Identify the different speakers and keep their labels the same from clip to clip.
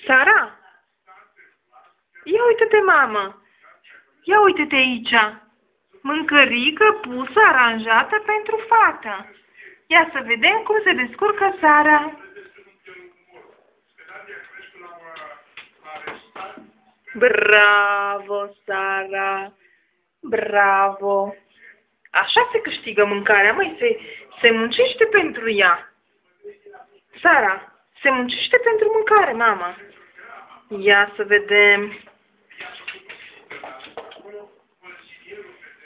Speaker 1: Sara? Ia uite-te, mamă! Ia uite-te aici! Mâncărică pusă, aranjată pentru fată. Ia să vedem cum se descurcă Sara. Bravo, Sara! Bravo! Așa se câștigă mâncarea, măi, se muncește pentru ea. Sara, se muncește pentru mâncare, mama. Ia să vedem.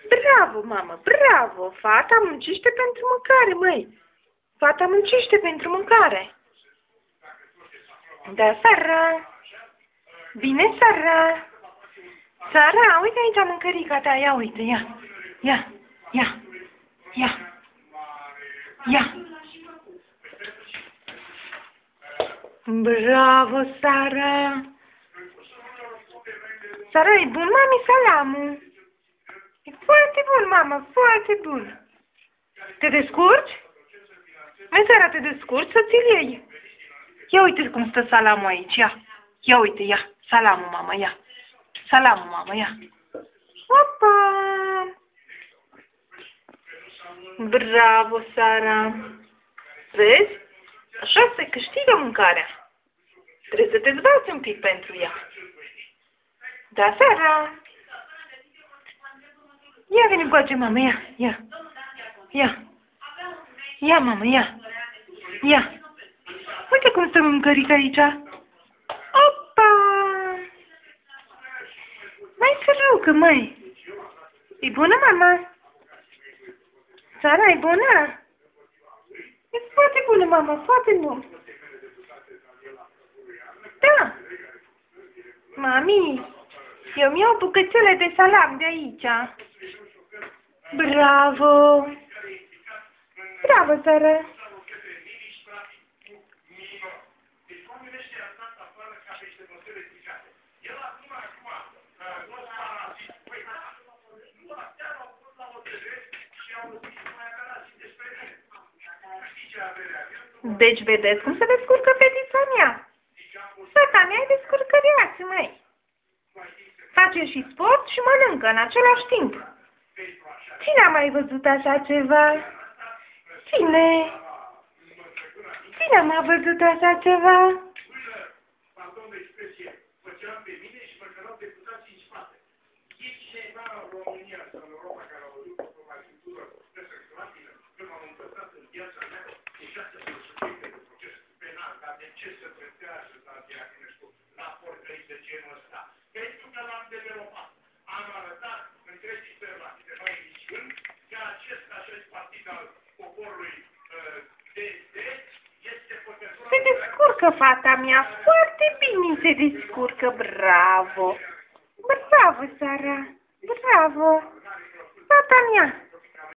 Speaker 1: Bravo, mamă, bravo! Fata muncește pentru mâncare, măi. Fata muncește pentru mâncare. Da, Sara. Bine, Sara. Sara, uite aici mâncărica ta. Ia uite, ia. Ia, ia, ia. Ia. Bravo, Sara. Sara, e bun, mami, salamul. E foarte bun, mamă, foarte bun. Te descurci? Mai Sara, te descurci să ți-l iei? Ia uite cum stă salamul aici, ia. Ia uite, ia. Salamul, mamă, ia. Salamul, mamă, ia. Opa! Bravo, Sara. Vezi? Așa se câștigă mâncarea. Trebuie să te zbați un pic pentru ea. Da, Sara? Ia vine încoace, mamă, ia, ia. Ia. Ia, mamă, ia. Ia. Uite cum stă mâncărica aici. Opa! Mai sărucă, măi. E bună, mama? Sara, e bună? E foarte bună, mama, foarte bună. Da. Mami, eu mi-iau bucățele de salam de aici. Bravo! Bravo, Sara! Deci vedeți cum se descurcă fetița mea. Fata mea e descurcăreață, măi. Face și sport și mănâncă în același timp. Cine a mai văzut așa ceva? Cine? Cine a mai văzut așa ceva?
Speaker 2: Pentru că l-am developat. Am arătat întregii sărmani că acest partid al poporului DSD este păcător.
Speaker 1: Se descurcă fata mea, foarte bine se descurcă, bravo! Bravo, Sara, bravo! Fata mea!